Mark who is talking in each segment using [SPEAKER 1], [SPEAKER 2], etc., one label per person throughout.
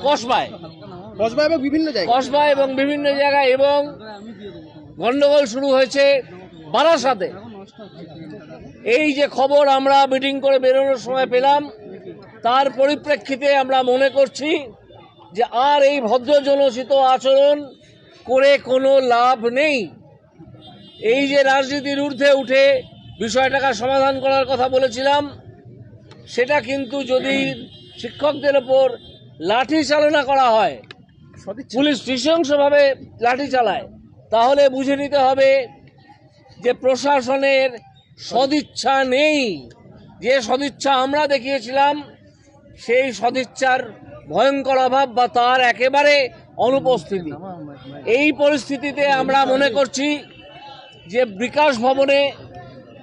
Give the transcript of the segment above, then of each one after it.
[SPEAKER 1] কসবায়
[SPEAKER 2] এবং বিভিন্ন জায়গায়
[SPEAKER 1] এবং গন্ডগোল শুরু হয়েছে বারাসাতে। এই যে খবর আমরা মিটিং করে বেরোনোর সময় পেলাম, তার পরিপ্রেক্ষিতে আমরা মনে করছি যে আর এই ভদ্রজনসিত আচরণ করে কোনো লাভ নেই। এই যে রাজনীতির ঊর্ধ্বে উঠে বিষয়টাকে সমাধান করার কথা বলেছিলাম, সেটা কিন্তু যদি শিক্ষকদের ওপর লাঠি চালনা করা হয়, পুলিশ নৃশংসভাবে লাঠি চালায়, তাহলে বুঝে নিতে হবে যে প্রশাসনের সদিচ্ছা নেই। যে সদিচ্ছা আমরা দেখিয়েছিলাম, সেই সদিচ্ছার ভয়ঙ্কর অভাব বা তার একেবারে অনুপস্থিতি। এই পরিস্থিতিতে আমরা মনে করছি যে বিকাশ ভবনে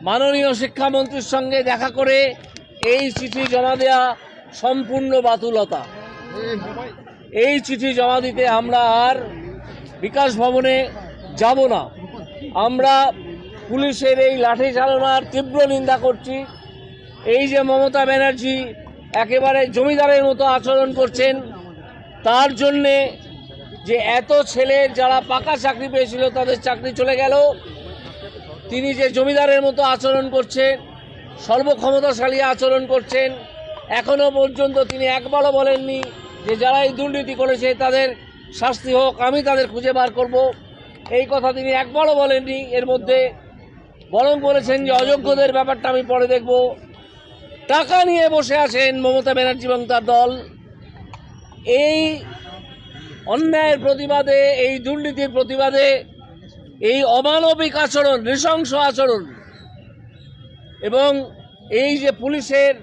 [SPEAKER 1] মাননীয় শিক্ষামন্ত্রীর সঙ্গে দেখা করে এই চিঠি জমা দেওয়া সম্পূর্ণ বাতুলতা। এই চিঠি জমা দিতে আমরা আর বিকাশ ভবনে যাব না। আমরা পুলিশের এই লাঠি চালনার তীব্র নিন্দা করছি। এই যে মমতা ব্যানার্জি একেবারে জমিদারের মতো আচরণ করছেন, তার জন্যে যে এত ছেলের যারা পাকা চাকরি পেয়েছিল তাদের চাকরি চলে গেল, তিনি যে জমিদারের মতো আচরণ করছেন, সর্বক্ষমতাশালী আচরণ করছেন, এখনো পর্যন্ত তিনি একবারও বলেননি যে যারা এই দুর্নীতি করেছে তাদের শাস্তি হোক, আমি তাদের খুঁজে বার করব। এই কথা তিনি একবারও বলেননি এর মধ্যে, বরং বলেছেন যে অযোগ্যদের ব্যাপারটা আমি পরে দেখব। টাকা নিয়ে বসে আছেন মমতা ব্যানার্জি এবং তার দল। এই অন্যায়ের প্রতিবাদে, এই দুর্নীতির প্রতিবাদে, এই অমানবিক আচরণ, নৃশংস আচরণ এবং এই যে পুলিশের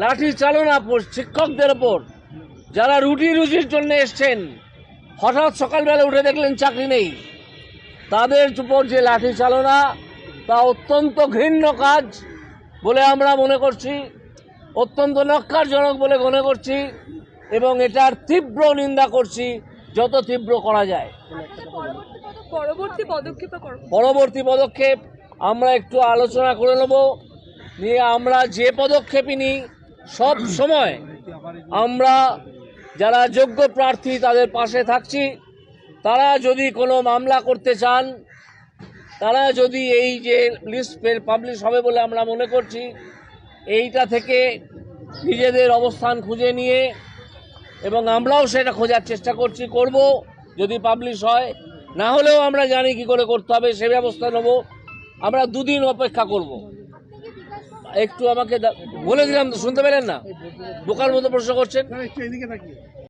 [SPEAKER 1] লাঠি চালনা শিক্ষকদের ওপর, যারা রুটি রুজির জন্য এসছেন, হঠাৎ সকালবেলা উঠে দেখলেন চাকরি নেই, তাদের উপর যে লাঠি চালনা, তা অত্যন্ত ঘৃণ্য কাজ বলে আমরা মনে করছি, অত্যন্ত ন্যক্কারজনক বলে মনে করছি এবং এটার তীব্র নিন্দা করছি, যত তীব্র করা যায়। পরবর্তী পদক্ষেপ আমরা একটু আলোচনা করে নেব, নিয়ে আমরা যে পদক্ষেপই নিই সব সময় আমরা যারা যোগ্য প্রার্থী তাদের পাশে থাকছি। তারা যদি কোনো মামলা করতে চান, তারা যদি এই যে লিস্ট পাবলিশ হবে বলে আমরা মনে করছি, এইটা থেকে নিজেদের অবস্থান খুঁজে নিয়ে, এবং আমরাও সেটা খোঁজার চেষ্টা করব, যদি পাবলিশ হয়, না হলেও আমরা জানি কি করে করতে হবে, সে ব্যবস্থা নেব। আমরা দুদিন অপেক্ষা করব। একটু আমাকে বলে দিলাম তো, শুনতে পেলেন না? বোকার মতো প্রশ্ন করছেন।